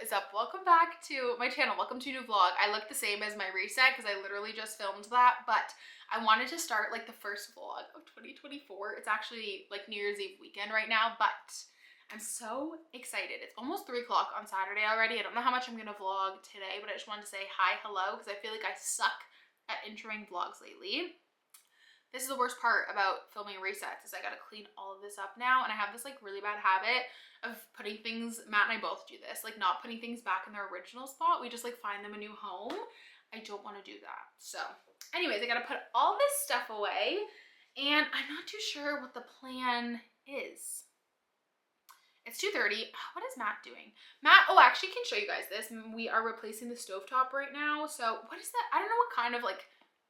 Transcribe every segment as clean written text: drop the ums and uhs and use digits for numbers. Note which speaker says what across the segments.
Speaker 1: is up? Welcome back to my channel. Welcome to a new vlog. I look the same as my reset because I literally just filmed that, but I wanted to start like the first vlog of 2024. It's actually like New Year's Eve weekend right now, but I'm so excited. It's almost 3 o'clock on Saturday already. I don't know how much I'm gonna vlog today, but I just wanted to say hi, hello, because I feel like I suck at introing vlogs lately. This is the worst part about filming resets is I gotta clean all of this up now, and I have this like really bad habit of putting things, Matt and I both do this, like not putting things back in their original spot. We just like find them a new home. I don't want to do that. So anyways, I gotta put all this stuff away, and I'm not too sure what the plan is. It's 2:30. What is Matt doing? Matt, oh, actually can show you guys this. We are replacing the stovetop right now. So what is that? I don't know what kind of like,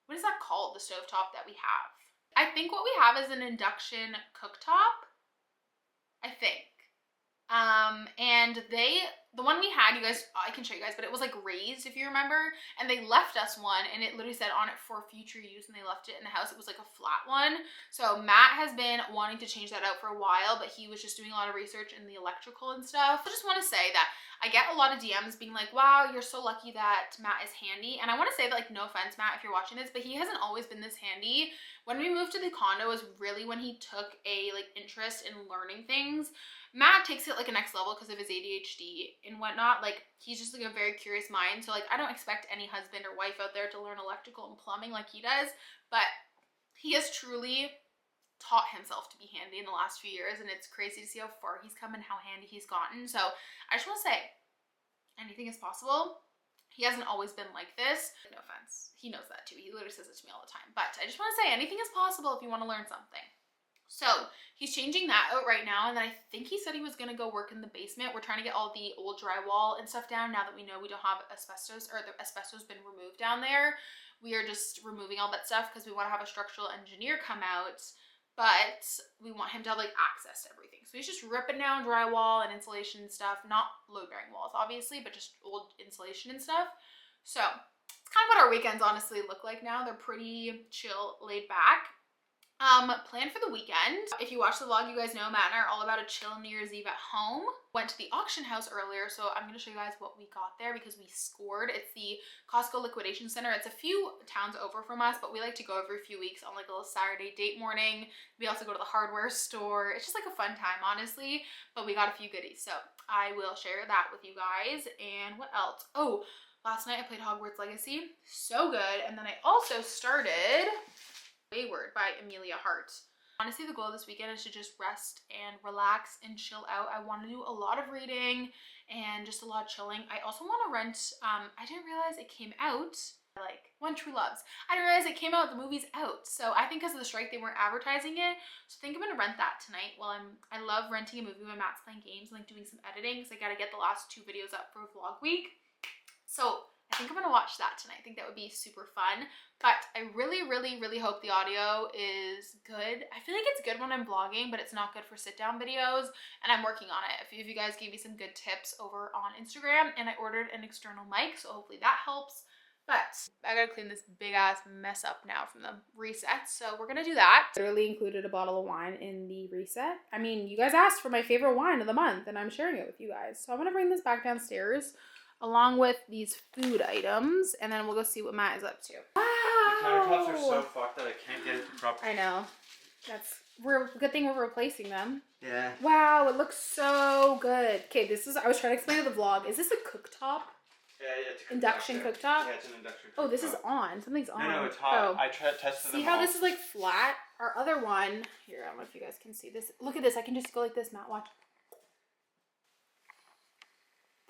Speaker 1: what is that called, the stovetop that we have? I think what we have is an induction cooktop, I think. And the one we had, you guys, I can show you guys, but it was like raised, if you remember, and they left us one, and it literally said on it for future use, and they left it in the house. It was like a flat one. So Matt has been wanting to change that out for a while, but he was just doing a lot of research in the electrical and stuff. I just want to say that I get a lot of DMs being like, wow, you're so lucky that Matt is handy. And I want to say that, like, no offense, Matt, if you're watching this, but he hasn't always been this handy. When we moved to the condo was really when he took a like interest in learning things. Matt takes it like a next level because of his ADHD and whatnot. Like, he's just like a very curious mind. So like, I don't expect any husband or wife out there to learn electrical and plumbing like he does, but he has truly taught himself to be handy in the last few years, and it's crazy to see how far he's come and how handy he's gotten. So I just want to say, anything is possible. He hasn't always been like this. No offense. He knows that too. He literally says it to me all the time. But I just want to say, anything is possible if you want to learn something. So he's changing that out right now, and then I think he said he was going to go work in the basement. We're trying to get all the old drywall and stuff down now that we know we don't have asbestos, or the asbestos been removed down there. We are just removing all that stuff because we want to have a structural engineer come out, but we want him to have like access to everything. So he's just ripping down drywall and insulation and stuff, not load-bearing walls obviously, but just old insulation and stuff. So it's kind of what our weekends honestly look like now. They're pretty chill, laid back. Plan for the weekend. If you watch the vlog, you guys know Matt and I are all about a chill New Year's Eve at home. Went to the auction house earlier, so I'm going to show you guys what we got there because we scored. It's the Costco Liquidation Center. It's a few towns over from us, but we like to go every few weeks on like a little Saturday date morning. We also go to the hardware store. It's just like a fun time, honestly, but we got a few goodies, so I will share that with you guys. And what else? Oh, last night I played Hogwarts Legacy. So good. And then I also started Wayward by Amelia Hart. Honestly, the goal of this weekend is to just rest and relax and chill out. I want to do a lot of reading and just a lot of chilling. I also want to rent, I didn't realize it came out, like One True Loves. I didn't realize it came out, the movie's out. So I think because of the strike, they weren't advertising it. So I think I'm going to rent that tonight while I love renting a movie when Matt's playing games and like doing some editing because I got to get the last 2 videos up for vlog week. So I think I'm gonna watch that tonight. I think that would be super fun. But I really, really, really hope the audio is good. I feel like it's good when I'm vlogging, but it's not good for sit-down videos, and I'm working on it. A few of you guys gave me some good tips over on Instagram, and I ordered an external mic, so hopefully that helps. But I gotta clean this big ass mess up now from the reset, so we're gonna do that. Literally included a bottle of wine in the reset. I mean, you guys asked for my favorite wine of the month, and I'm sharing it with you guys. So I'm gonna bring this back downstairs along with these food items, and then we'll go see what Matt is up to. Wow!
Speaker 2: The countertops are so fucked that I can't get it to proper.
Speaker 1: I know. Good thing we're replacing them.
Speaker 2: Yeah.
Speaker 1: Wow, it looks so good. Okay, I was trying to explain to the vlog. Is this a cooktop?
Speaker 2: Yeah, it's a cooktop.
Speaker 1: Induction cooktop?
Speaker 2: Yeah, it's an induction cooktop.
Speaker 1: Oh, this is on. Something's on.
Speaker 2: No, it's hot.
Speaker 1: Oh.
Speaker 2: I tested them.
Speaker 1: See how this is like flat? Our other one, here, I don't know if you guys can see this. Look at this. I can just go like this, Matt. Watch.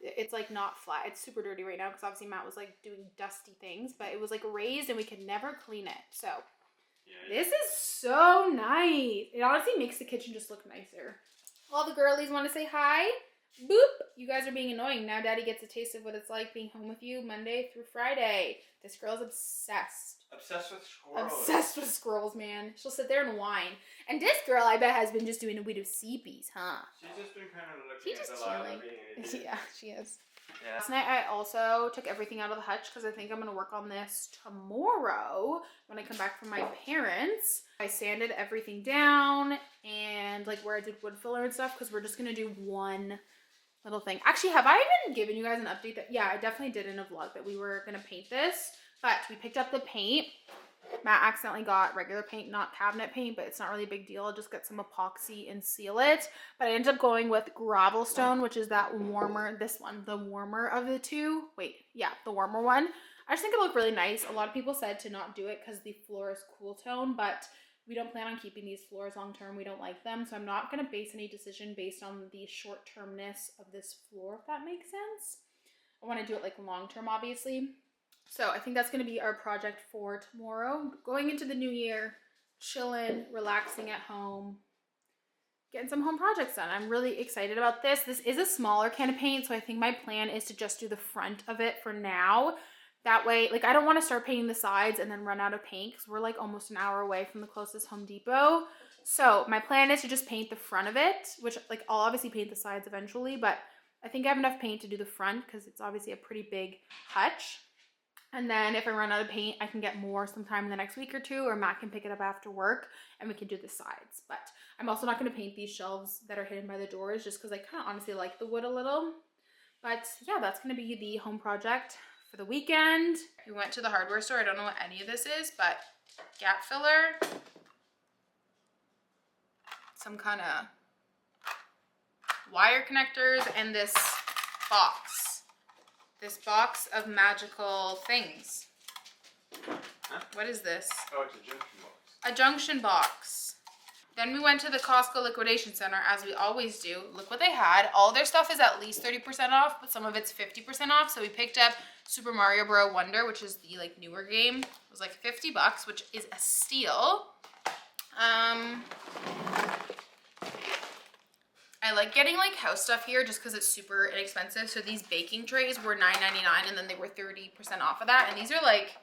Speaker 1: It's like not flat. It's super dirty right now because obviously Matt was like doing dusty things, but it was like raised and we could never clean it. So yeah, this is so nice. It honestly makes the kitchen just look nicer. All the girlies want to say hi. Boop. You guys are being annoying. Now Daddy gets a taste of what it's like being home with you Monday through Friday. This girl's obsessed.
Speaker 2: Obsessed with squirrels.
Speaker 1: Obsessed with squirrels, man. She'll sit there and whine. And this girl, I bet, has been just doing a bit of CPs, huh?
Speaker 2: She's just been kind of looking at the lava being an idiot.
Speaker 1: Yeah, she is.
Speaker 2: Yeah.
Speaker 1: Last night I also took everything out of the hutch because I think I'm going to work on this tomorrow when I come back from my parents. I sanded everything down and like where I did wood filler and stuff because we're just going to do one little thing. Actually, have I even given you guys an update that, yeah, I definitely did in a vlog that we were gonna paint this, but we picked up the paint. Matt accidentally got regular paint, not cabinet paint, but it's not really a big deal. I'll just get some epoxy and seal it. But I ended up going with gravel stone, which is that warmer, this one, the warmer of the two. Wait, yeah, the warmer one. I just think it looked really nice. A lot of people said to not do it because the floor is cool tone, but we don't plan on keeping these floors long term. We don't like them. So I'm not going to base any decision based on the short termness of this floor, if that makes sense. I want to do it like long term, obviously. So I think that's going to be our project for tomorrow. Going into the new year, chilling, relaxing at home, getting some home projects done. I'm really excited about this. This is a smaller can of paint, so I think my plan is to just do the front of it for now. That way, like, I don't want to start painting the sides and then run out of paint because we're like almost an hour away from the closest Home Depot. So my plan is to just paint the front of it, which, like, I'll obviously paint the sides eventually, but I think I have enough paint to do the front because it's obviously a pretty big hutch. And then if I run out of paint, I can get more sometime in the next week or two, or Matt can pick it up after work and we can do the sides. But I'm also not going to paint these shelves that are hidden by the doors just because I kind of honestly like the wood a little. But yeah, that's going to be the home project for the weekend. We went to the hardware store. I don't know what any of this is, but gap filler, some kind of wire connectors, and this box. This box of magical things.
Speaker 2: Huh?
Speaker 1: What is this?
Speaker 2: Oh, it's a junction box.
Speaker 1: A junction box. Then we went to the Costco liquidation center, as we always do. Look what they had. All their stuff is at least 30% off, but some of it's 50% off. So we picked up Super Mario Bros. Wonder, which is the like newer game. It was like $50, which is a steal. I like getting like house stuff here just because it's super inexpensive. So these baking trays were $9.99 and then they were 30% off of that. And these are like,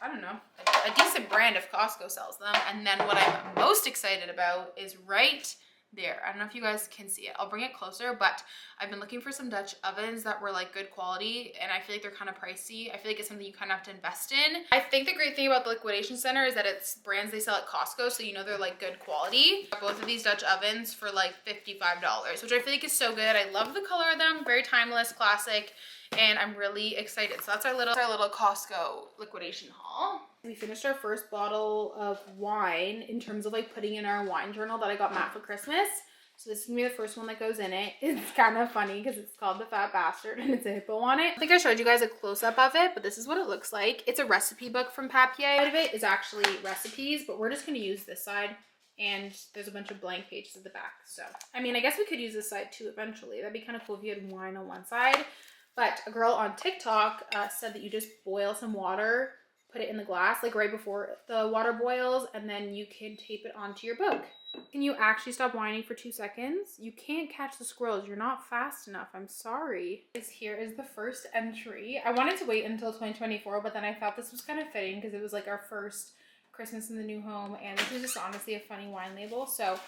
Speaker 1: I don't know, a decent brand if Costco sells them. And then what I'm most excited about is right there. I don't know if you guys can see it. I'll bring it closer, but I've been looking for some Dutch ovens that were like good quality, and I feel like they're kind of pricey. I feel like it's something you kind of have to invest in. I think the great thing about the liquidation center is that it's brands they sell at Costco, so you know they're like good quality. Both of these Dutch ovens for like $55, which I feel like is so good. I love the color of them, very timeless, classic, and I'm really excited. So that's our little Costco liquidation haul. We finished our first bottle of wine in terms of like putting in our wine journal that I got Matt for Christmas. So this is gonna be the first one that goes in it. It's kind of funny because it's called The Fat Bastard and it's a hippo on it. I think I showed you guys a close-up of it, but this is what it looks like. It's a recipe book from Papier. Part of it is actually recipes, but we're just gonna use this side. And there's a bunch of blank pages at the back. So, I mean, I guess we could use this side too eventually. That'd be kind of cool if you had wine on one side. But a girl on TikTok said that you just boil some water, put it in the glass, like right before the water boils, and then you can tape it onto your book. Can you actually stop whining for 2 seconds? You can't catch the squirrels. You're not fast enough. I'm sorry. Here is the first entry. I wanted to wait until 2024, but then I thought this was kind of fitting because it was like our first Christmas in the new home, and this is just honestly a funny wine label. So,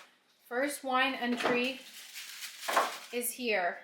Speaker 1: first wine entry is here.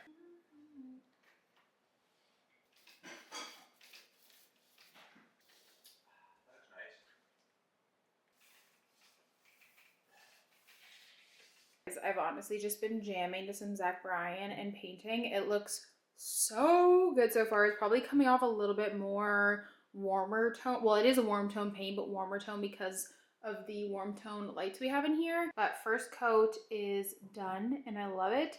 Speaker 1: I've honestly just been jamming to some Zach Bryan and painting. It looks so good so far. It's probably coming off a little bit more warmer tone. Well, it is a warm tone paint, but warmer tone because of the warm tone lights we have in here. But first coat is done and I love it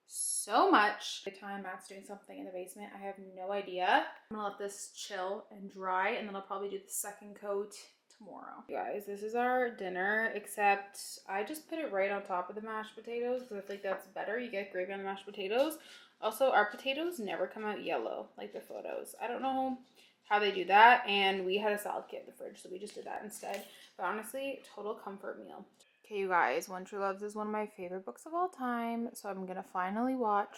Speaker 1: so much. By the time Matt's doing something in the basement, I have no idea. I'm gonna let this chill and dry, and then I'll probably do the second coat tomorrow. You guys, this is our dinner, except I just put it right on top of the mashed potatoes because I think that's better. You get gravy on the mashed potatoes. Also, our potatoes never come out yellow like the photos. I don't know how they do that, and we had a salad kit in the fridge, so we just did that instead. But honestly, total comfort meal. Okay, you guys, One True Loves is one of my favorite books of all time, so I'm gonna finally watch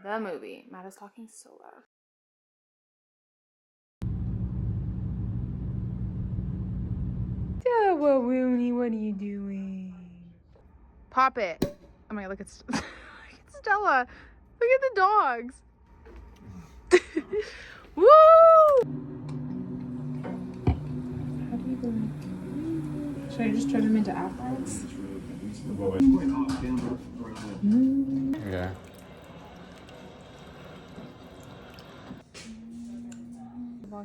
Speaker 1: the movie. Matt is talking so loud. Yeah, well, Rooney, what are you doing? Pop it. Oh my god, look at Stella. Look at the dogs. Woo! Should I just turn them into afros?
Speaker 2: Yeah.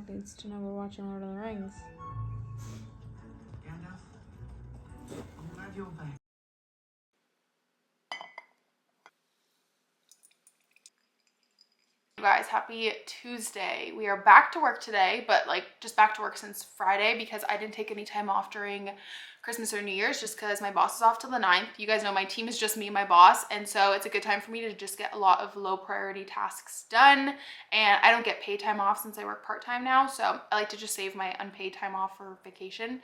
Speaker 3: vlog needs to know we're watching Lord of the Rings.
Speaker 4: Gandalf, I'm glad you're back.
Speaker 1: You guys, happy Tuesday. We are back to work today, but like just back to work since Friday because I didn't take any time off during Christmas or New Year's just because my boss is off till the 9th. You guys know my team is just me and my boss, and so it's a good time for me to just get a lot of low priority tasks done, and I don't get paid time off since I work part-time now, so I like to just save my unpaid time off for vacation.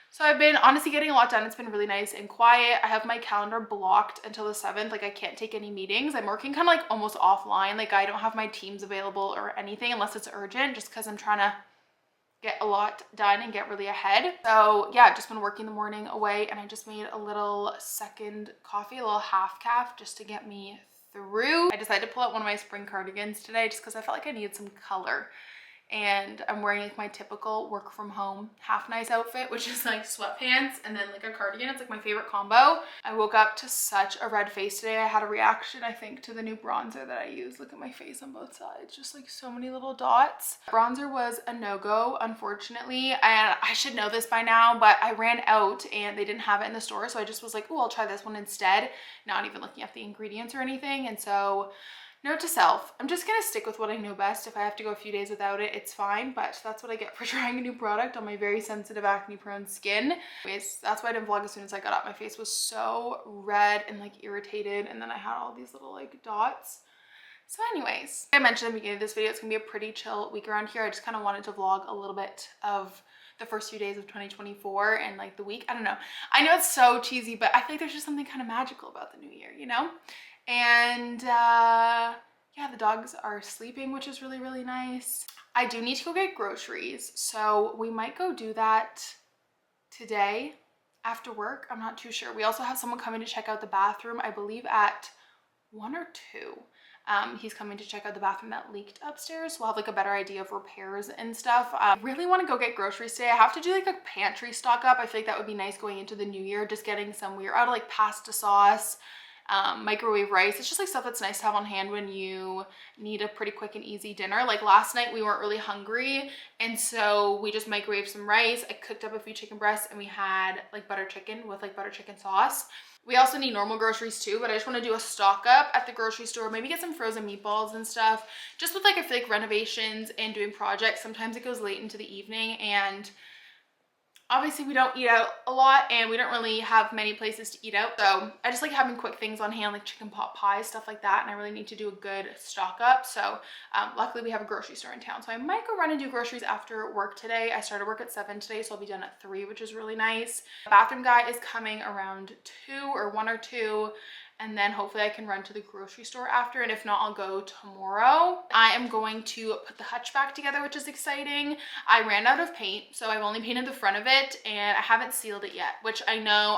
Speaker 1: So I've been honestly getting a lot done. It's been really nice and quiet. I have my calendar blocked until the 7th. Like I can't take any meetings. I'm working kind of like almost offline. Like I don't have my teams available or anything unless it's urgent, just because I'm trying to get a lot done and get really ahead. So yeah, I've just been working the morning away, and I just made a little second coffee, a little half calf just to get me through. I decided to pull out one of my spring cardigans today just because I felt like I needed some color. And I'm wearing like my typical work from home half nice outfit, which is like sweatpants and then like a cardigan. It's like my favorite combo. I woke up to such a red face today. I had a reaction, I think, to the new bronzer that I use. Look at my face on both sides, just like so many little dots. Bronzer was a no-go, unfortunately, and I should know this by now, but I ran out and they didn't have it in the store, so I just was like, oh, I'll try this one instead, not even looking at the ingredients or anything. And so note to self, I'm just gonna stick with what I know best. If I have to go a few days without it, it's fine, but that's what I get for trying a new product on my very sensitive acne prone skin. Anyways, that's why I didn't vlog as soon as I got up. My face was so red and like irritated, and then I had all these little like dots. So anyways, like I mentioned at the beginning of this video, it's gonna be a pretty chill week around here. I just kind of wanted to vlog a little bit of the first few days of 2024 and like the week. I don't know. I know it's so cheesy, but I think there's just something kind of magical about the new year, you know? And yeah, the dogs are sleeping, which is really, really nice. I do need to go get groceries, so we might go do that today after work. I'm not too sure. We also have someone coming to check out the bathroom, I believe at 1 or 2. He's coming to check out the bathroom that leaked upstairs, so we'll have like a better idea of repairs and stuff. I really want to go get groceries today. I have to do like a pantry stock up. I feel like that would be nice going into the new year, just getting some weird out of like pasta sauce, microwave rice. It's just like stuff that's nice to have on hand when you need a pretty quick and easy dinner. Like last night we weren't really hungry, and so we just microwaved some rice. I cooked up a few chicken breasts, and we had like butter chicken with like butter chicken sauce. We also need normal groceries too, but I just want to do a stock up at the grocery store, maybe get some frozen meatballs and stuff. Just with like, I feel like renovations and doing projects, sometimes it goes late into the evening, and obviously we don't eat out a lot and we don't really have many places to eat out. So I just like having quick things on hand, like chicken pot pie, stuff like that. And I really need to do a good stock up. So luckily we have a grocery store in town. So I might go run and do groceries after work today. I started work at 7 today, so I'll be done at 3, which is really nice. The bathroom guy is coming around 2 or 1 or 2. And then hopefully I can run to the grocery store after, and if not, I'll go tomorrow. I am going to put the hutch back together, which is exciting. I ran out of paint, so I've only painted the front of it, and I haven't sealed it yet, which I know,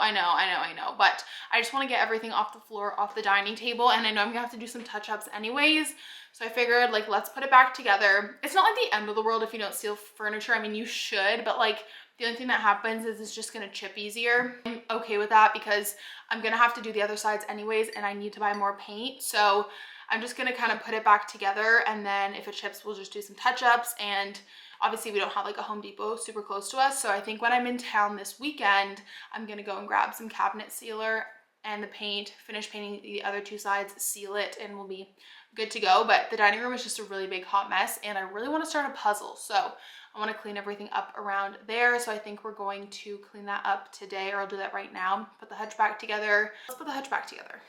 Speaker 1: but I just want to get everything off the floor, off the dining table, and I know I'm gonna have to do some touch-ups anyways. So I figured, like, let's put it back together. It's not like the end of the world if you don't seal furniture. I mean, you should, but like, the only thing that happens is it's just gonna chip easier. I'm okay with that because I'm gonna have to do the other sides anyways, and I need to buy more paint. So I'm just gonna kind of put it back together, and then if it chips, we'll just do some touch-ups. And obviously we don't have like a Home Depot super close to us. So I think when I'm in town this weekend, I'm gonna go and grab some cabinet sealer and the paint, finish painting the other 2 sides, seal it, and we'll be good to go. But the dining room is just a really big hot mess, and I really want to start a puzzle. So I want to clean everything up around there. So I think we're going to clean that up today, or I'll do that right now. Put the hutch back together. Let's put the hutch back together.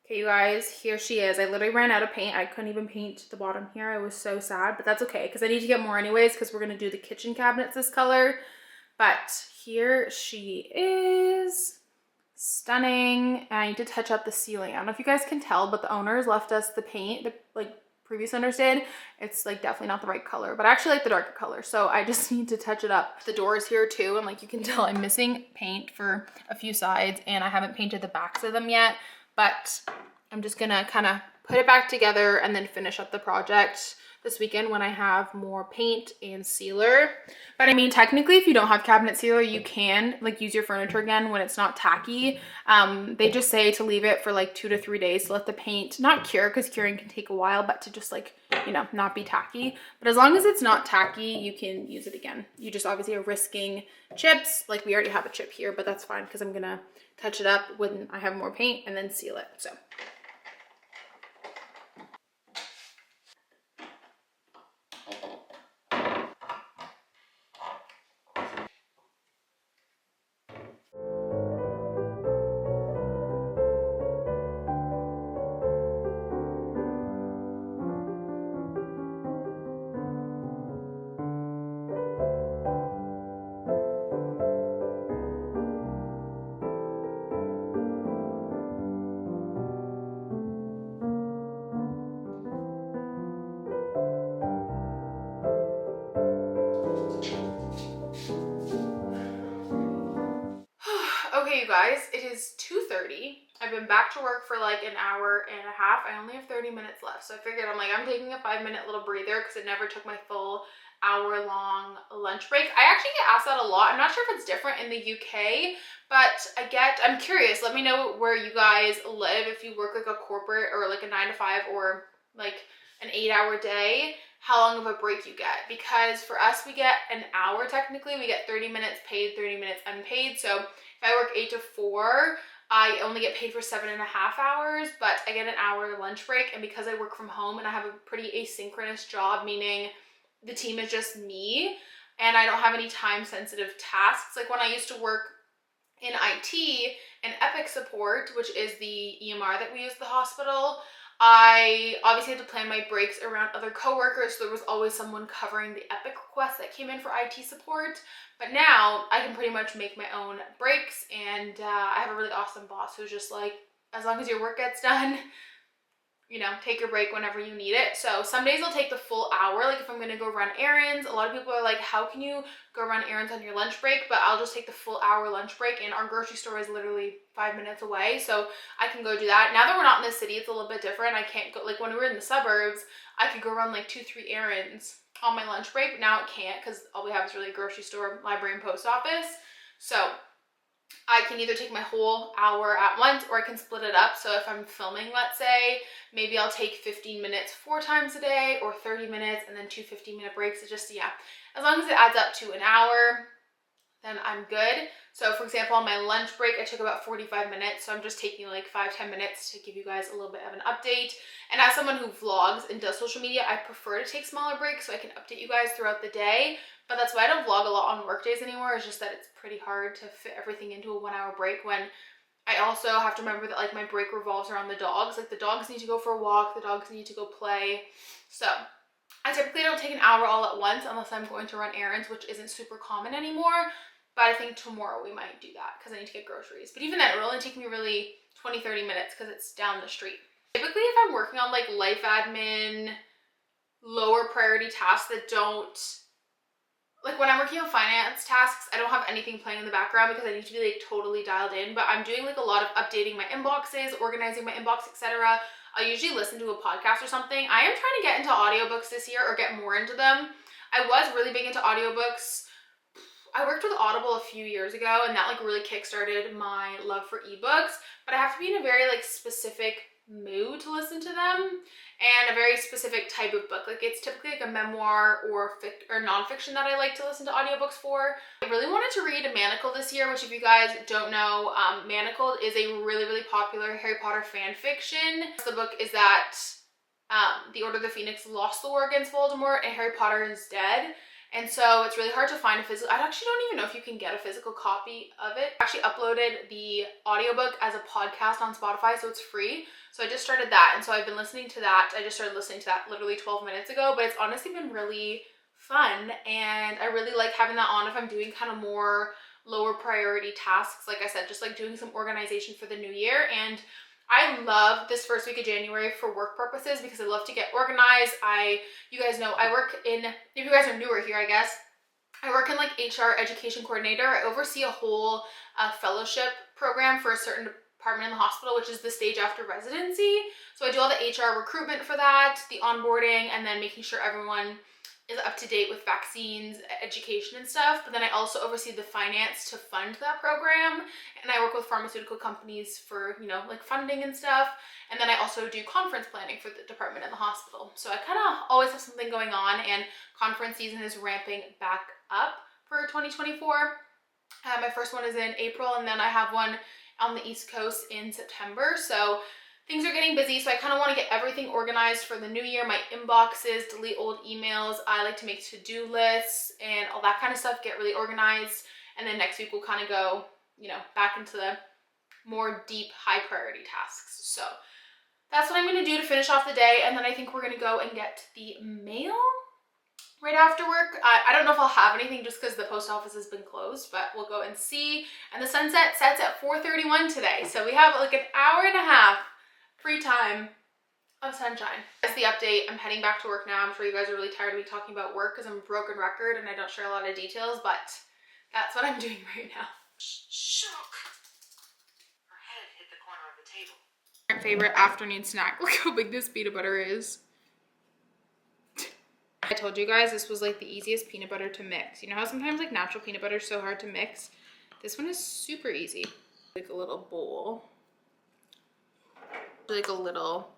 Speaker 1: Okay, you guys, here she is. I literally ran out of paint. I couldn't even paint the bottom here. I was so sad, but that's okay because I need to get more anyways because we're going to do the kitchen cabinets this color. But here she is. Stunning. And I need to touch up the ceiling. I don't know if you guys can tell, but the owners left us the paint, the like previous owners did. It's like definitely not the right color, but I actually like the darker color, so I just need to touch it up. The door is here too, and like you can tell I'm missing paint for a few sides, and I haven't painted the backs of them yet, but I'm just gonna kind of put it back together and then finish up the project this weekend when I have more paint and sealer. But I mean, technically, if you don't have cabinet sealer, you can like use your furniture again when it's not tacky. They just say to leave it for like 2 to 3 days to let the paint not cure, because curing can take a while, but to just like, you know, not be tacky. But as long as it's not tacky, you can use it again. You just obviously are risking chips. Like we already have a chip here, but that's fine because I'm gonna touch it up when I have more paint and then seal it. So. Okay, you guys, it is 2:30. I've been back to work for like an hour and a half. I only have 30 minutes left. So I figured I'm taking a 5-minute little breather because it never took my full hour-long lunch break. I actually get asked that a lot. I'm not sure if it's different in the UK, but I'm curious. Let me know where you guys live, if you work like a corporate or like a 9 to 5 or like an 8-hour day, how long of a break you get. Because for us, we get an hour technically. We get 30 minutes paid, 30 minutes unpaid. So if I work 8 to 4, I only get paid for 7.5 hours, but I get an hour lunch break. And because I work from home and I have a pretty asynchronous job, meaning the team is just me and I don't have any time sensitive tasks. Like when I used to work in IT and Epic support, which is the EMR that we use at the hospital, I obviously had to plan my breaks around other coworkers, so there was always someone covering the Epic requests that came in for IT support. But now I can pretty much make my own breaks, and I have a really awesome boss who's just like, as long as your work gets done, you know, take your break whenever you need it. So some days I'll take the full hour. Like if I'm gonna go run errands, a lot of people are like, how can you go run errands on your lunch break? But I'll just take the full hour lunch break, and our grocery store is literally 5 minutes away, so I can go do that. Now that we're not in the city, it's a little bit different. I can't go, like when we were in the suburbs, I could go run like 2-3 errands on my lunch break. Now it can't because all we have is really a grocery store, library, and post office. So I can either take my whole hour at once or I can split it up. So if I'm filming, let's say, maybe I'll take 15 minutes 4 times a day or 30 minutes and then 2 15-minute breaks. It just, yeah, as long as it adds up to an hour, then I'm good. So for example, on my lunch break, I took about 45 minutes. So I'm just taking like 5-10 minutes to give you guys a little bit of an update. And as someone who vlogs and does social media, I prefer to take smaller breaks so I can update you guys throughout the day. But that's why I don't vlog a lot on work days anymore. It's just that it's pretty hard to fit everything into a 1-hour break when I also have to remember that like my break revolves around the dogs. Like the dogs need to go for a walk, the dogs need to go play. So I typically don't take an hour all at once unless I'm going to run errands, which isn't super common anymore. But I think tomorrow we might do that because I need to get groceries. But even then, it will only take me really 20-30 minutes because it's down the street. Typically, if I'm working on like life admin, lower priority tasks that don't, like when I'm working on finance tasks, I don't have anything playing in the background because I need to be like totally dialed in. But I'm doing like a lot of updating my inboxes, organizing my inbox, etc. I'll usually listen to a podcast or something. I am trying to get into audiobooks this year or get more into them. I was really big into audiobooks. I worked with Audible a few years ago and that like really kickstarted my love for ebooks, but I have to be in a very like specific mood to listen to them and a very specific type of book. Like it's typically like a memoir or nonfiction that I like to listen to audiobooks for. I really wanted to read Manacled this year, which if you guys don't know, Manacled is a really, really popular Harry Potter fan fiction. The book is that the Order of the Phoenix lost the war against Voldemort and Harry Potter is dead. And so it's really hard to find a physical, I actually don't even know if you can get a physical copy of it. I actually uploaded the audiobook as a podcast on Spotify, so it's free. So I just started that, and so I've been listening to that. I just started listening to that literally 12 minutes ago, but it's honestly been really fun, and I really like having that on if I'm doing kind of more lower priority tasks. Like I said, just like doing some organization for the new year. And I love this first week of January for work purposes because I love to get organized. You guys know I work in, if you guys are newer here, I guess, I work in like HR education coordinator. I oversee a whole fellowship program for a certain department in the hospital, which is the stage after residency. So I do all the HR recruitment for that, the onboarding, and then making sure everyone is up to date with vaccines, education and stuff. But then I also oversee the finance to fund that program, and I work with pharmaceutical companies for, you know, like funding and stuff. And then I also do conference planning for the department in the hospital. So I kind of always have something going on, and conference season is ramping back up for 2024. My first one is in April, and then I have one on the East Coast in September. So things are getting busy, so I kind of want to get everything organized for the new year. My inboxes, delete old emails. I like to make to-do lists and all that kind of stuff, get really organized. And then next week we'll kind of go, you know, back into the more deep, high priority tasks. So that's what I'm going to do to finish off the day. And then I think we're going to go and get the mail right after work. I don't know if I'll have anything just because the post office has been closed, but we'll go and see. And the sunset sets at 4:31 today. So we have like an hour and a half free time of sunshine. That's the update. I'm heading back to work now. I'm sure you guys are really tired of me talking about work because I'm a broken record and I don't share a lot of details, but that's what I'm doing right now.
Speaker 4: Shook. Her head hit the corner of the table.
Speaker 1: My favorite afternoon snack. Look how big this peanut butter is. I told you guys this was like the easiest peanut butter to mix. You know how sometimes like natural peanut butter is so hard to mix? This one is super easy. Like a little bowl. Like a little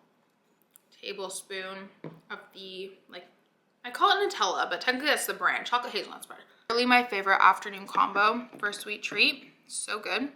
Speaker 1: tablespoon of the, like, I call it Nutella, but technically that's the brand, chocolate hazelnut spread. Really my favorite afternoon combo for a sweet treat. So good.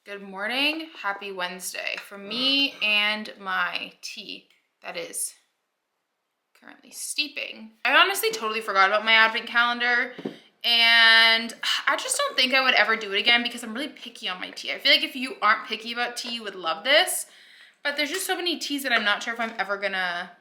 Speaker 1: Good morning, happy Wednesday from me and my tea that is currently steeping. I honestly totally forgot about my advent calendar, and I just don't think I would ever do it again because I'm really picky on my tea. I feel like if you aren't picky about tea, you would love this, but there's just so many teas that I'm not sure if I'm ever gonna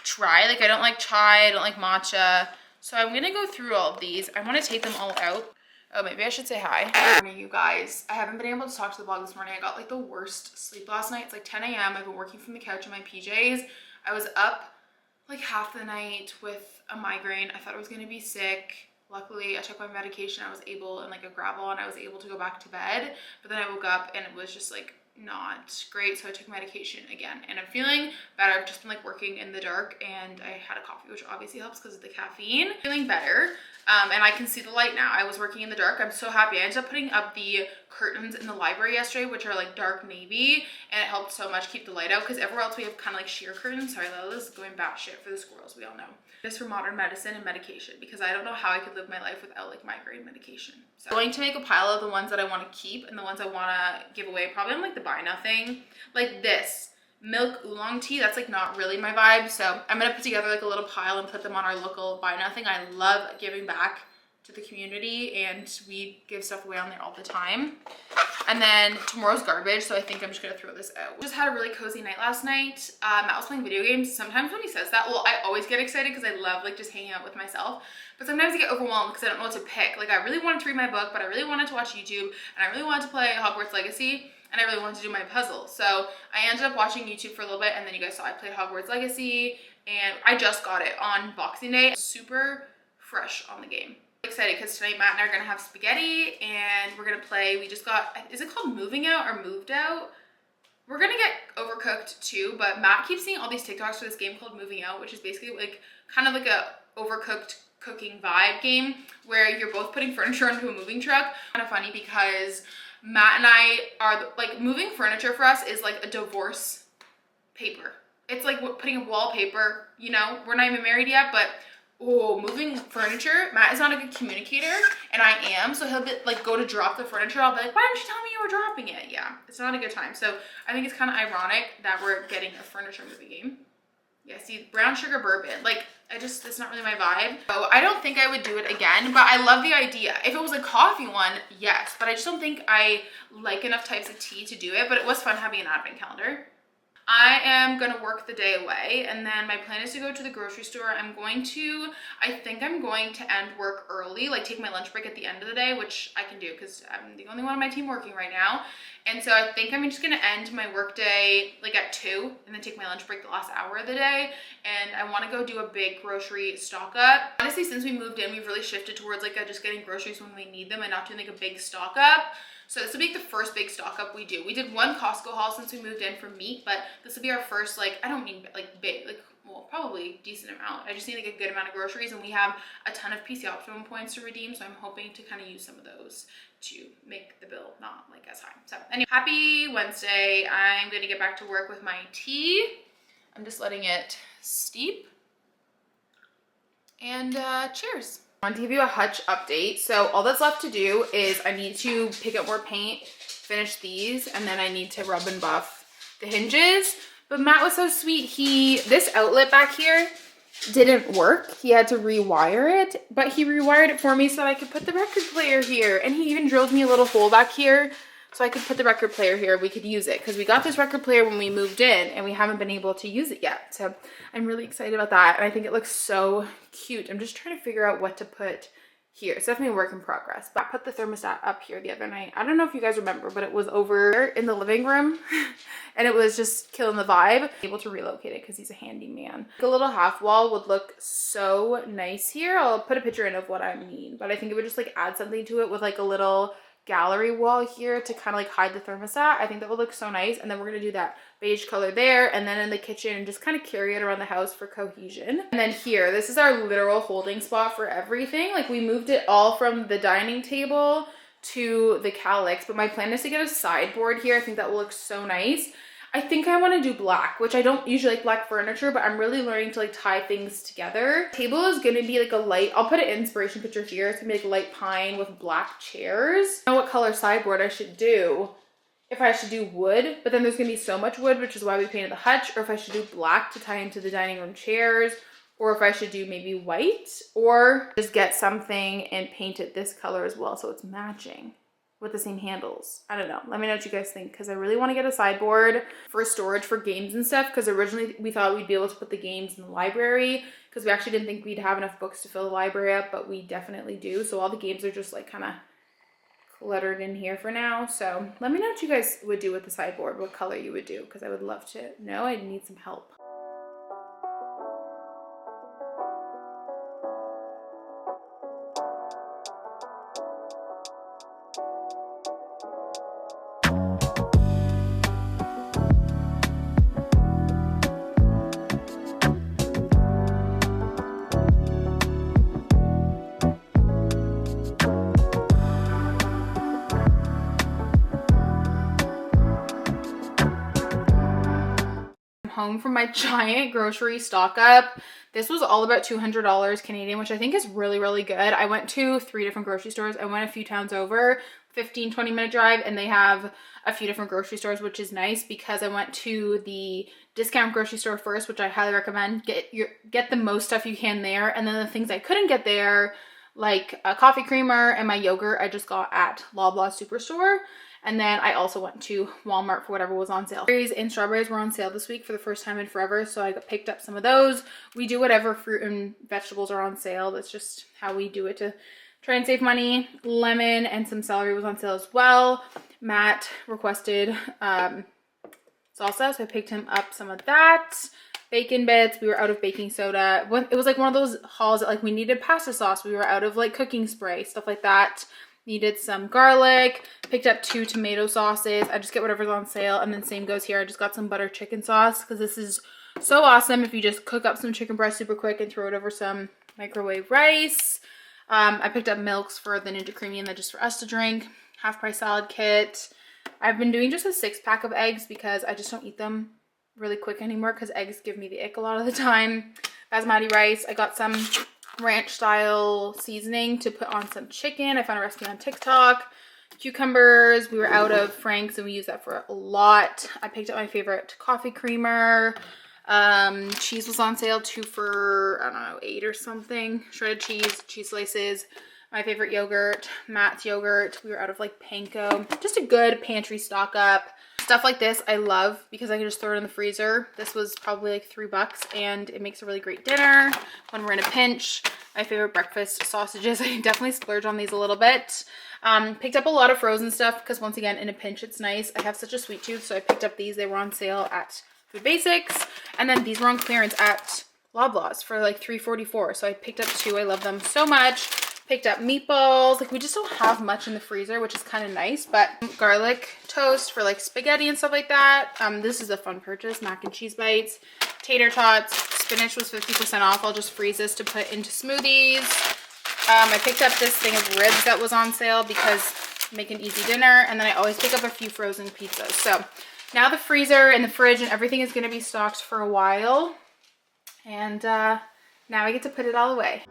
Speaker 1: try. Like I don't like chai, I don't like matcha, so I'm gonna go through all of these. I want to take them all out. Oh, maybe I should say hi. Good morning, you guys. I haven't been able to talk to the vlog this morning. I got like the worst sleep last night. It's like 10 a.m. I've been working from the couch in my PJs. I was up like half the night with a migraine. I thought I was gonna be sick. Luckily, I took my medication. I was able, and like a Gravol, and I was able to go back to bed. But then I woke up and it was just like not great, so I took medication again and I'm feeling better. I've just been like working in the dark and I had a coffee, which obviously helps because of the caffeine. Feeling better, and I can see the light now. I was working in the dark. I'm so happy. I ended up putting up the curtains in the library yesterday, which are like dark navy, and it helped so much keep the light out because everywhere else we have kind of like sheer curtains. Sorry, Lila's is going batshit for the squirrels, we all know. Just for modern medicine and medication, because I don't know how I could live my life without like migraine medication. So I'm going to make a pile of the ones that I want to keep and the ones I want to give away, probably on like the buy now thing. Like this milk oolong tea, that's like not really my vibe, so I'm gonna put together like a little pile and put them on our local buy now thing. I love giving back to the community and we give stuff away on there all the time. And then tomorrow's garbage, so I think I'm just gonna throw this out. Just had a really cozy night last night. Matt was playing video games. Sometimes when he says that, well, I always get excited because I love like just hanging out with myself, but sometimes I get overwhelmed because I don't know what to pick. Like I really wanted to read my book, but I really wanted to watch YouTube, and I really wanted to play Hogwarts Legacy, and I really wanted to do my puzzle. So I ended up watching YouTube for a little bit, and then you guys saw I played Hogwarts Legacy, and I just got it on Boxing Day. Super fresh on the game. Excited because tonight Matt and I are gonna have spaghetti and we're gonna play. We just got, is it called Moving Out or Moved Out? We're gonna get Overcooked too, but Matt keeps seeing all these TikToks for this game called Moving Out, which is basically like kind of like a overcooked cooking vibe game where you're both putting furniture into a moving truck. Kind of funny because Matt and I are like, moving furniture for us is like a divorce paper. It's like putting up wallpaper, you know, we're not even married yet, but oh, moving furniture, Matt is not a good communicator and I am, so he'll be like, go to drop the furniture, I'll be like, why didn't you tell me you were dropping it? Yeah, it's not a good time. So I think it's kind of ironic that we're getting a furniture movie game. Yeah, see, brown sugar bourbon, like, it's not really my vibe. So I don't think I would do it again, but I love the idea. If it was a coffee one, yes, but I just don't think I like enough types of tea to do it, but it was fun having an advent calendar. I am gonna work the day away, and then my plan is to go to the grocery store. I think I'm going to end work early, like take my lunch break at the end of the day, which I can do because I'm the only one on my team working right now. And so I think I'm just gonna end my work day like at 2 and then take my lunch break the last hour of the day. And I wanna go do a big grocery stock up. Honestly, since we moved in, we've really shifted towards like just getting groceries when we need them and not doing like a big stock up. So this will be the first big stock up we do. We did one Costco haul since we moved in for meat, but this will be our first, like, I don't mean like big, like, well, probably decent amount. I just need like a good amount of groceries, and we have a ton of PC Optimum points to redeem, so I'm hoping to kind of use some of those to make the bill not like as high. So anyway, happy Wednesday. I'm gonna get back to work with my tea. I'm just letting it steep. And cheers. I want to give you a Hutch update. So all that's left to do is I need to pick up more paint, finish these, and then I need to rub and buff the hinges. But Matt was so sweet. This outlet back here didn't work. He had to rewire it, but he rewired it for me so that I could put the record player here. And he even drilled me a little hole back here so I could put the record player here. We could use it because we got this record player when we moved in and we haven't been able to use it yet. So I'm really excited about that. And I think it looks so cute. I'm just trying to figure out what to put here. It's definitely a work in progress. But I put the thermostat up here the other night. I don't know if you guys remember, but it was over in the living room and it was just killing the vibe. Able to relocate it because he's a handy man. A little half wall would look so nice here. I'll put a picture in of what I mean, but I think it would just like add something to it with like a little gallery wall here to kind of like hide the thermostat. I think that would look so nice. And then we're gonna do that beige color there, and then in the kitchen and just kind of carry it around the house for cohesion. And then here, this is our literal holding spot for everything. Like we moved it all from the dining table to the Calyx, but my plan is to get a sideboard here. I think that will look so nice. I think I want to do black, which I don't usually like black furniture, but I'm really learning to like tie things together. Table is going to be like a light, I'll put an inspiration picture here. It's going to be like light pine with black chairs. I don't know what color sideboard I should do. If I should do wood, but then there's going to be so much wood, which is why we painted the hutch, or if I should do black to tie into the dining room chairs, or if I should do maybe white, or just get something and paint it this color as well so it's matching with the same handles. I don't know. Let me know what you guys think, because I really want to get a sideboard for storage for games and stuff, because originally we thought we'd be able to put the games in the library, because we actually didn't think we'd have enough books to fill the library up, but we definitely do. So all the games are just like kind of cluttered in here for now. So let me know what you guys would do with the sideboard, what color you would do, because I would love to know. I need some help. Home from my giant grocery stock up. This was all about $200 Canadian, which I think is really, really good. I went to 3 different grocery stores. I went a few towns over, 15-20 minute drive, and they have a few different grocery stores, which is nice because I went to the discount grocery store first, which I highly recommend. Get the most stuff you can there, and then the things I couldn't get there, like a coffee creamer and my yogurt, I just got at Loblaw Superstore. And then I also went to Walmart for whatever was on sale. Berries and strawberries were on sale this week for the first time in forever, so I picked up some of those. We do whatever fruit and vegetables are on sale. That's just how we do it to try and save money. Lemon and some celery was on sale as well. Matt requested salsa, so I picked him up some of that. Bacon bits. We were out of baking soda. It was like one of those hauls that like we needed pasta sauce. We were out of like cooking spray, stuff like that. Needed some garlic, picked up 2 tomato sauces. I just get whatever's on sale, and then same goes here. I just got some butter chicken sauce because this is so awesome if you just cook up some chicken breast super quick and throw it over some microwave rice. I picked up milks for the Ninja Creamy and then just for us to drink. Half price salad kit. I've been doing just a 6-pack of eggs because I just don't eat them really quick anymore because eggs give me the ick a lot of the time. Basmati rice. I got some ranch style seasoning to put on some chicken. I found a recipe on TikTok. Cucumbers. We were out of Frank's and we use that for a lot. I picked up my favorite coffee creamer. Cheese was on sale 2 for, I don't know, $8 or something. Shredded cheese slices. My favorite yogurt, Matt's yogurt. We were out of like panko. Just a good pantry stock up. Stuff like this I love because I can just throw it in the freezer. This was probably like $3 and it makes a really great dinner when we're in a pinch. My favorite breakfast sausages. I definitely splurge on these a little bit. Picked up a lot of frozen stuff because once again, in a pinch, it's nice. I have such a sweet tooth, so I picked up these. They were on sale at Food Basics. And then these were on clearance at Loblaws for like $3.44. So I picked up 2. I love them so much. Picked up meatballs. Like, we just don't have much in the freezer, which is kind of nice. But garlic toast for like spaghetti and stuff like that. This is a fun purchase. Mac and cheese bites. Tater tots. Spinach was 50% off. I'll just freeze this to put into smoothies. I picked up this thing of ribs that was on sale because make an easy dinner. And then I always pick up a few frozen pizzas. So now the freezer and the fridge and everything is going to be stocked for a while. And now I get to put it all away.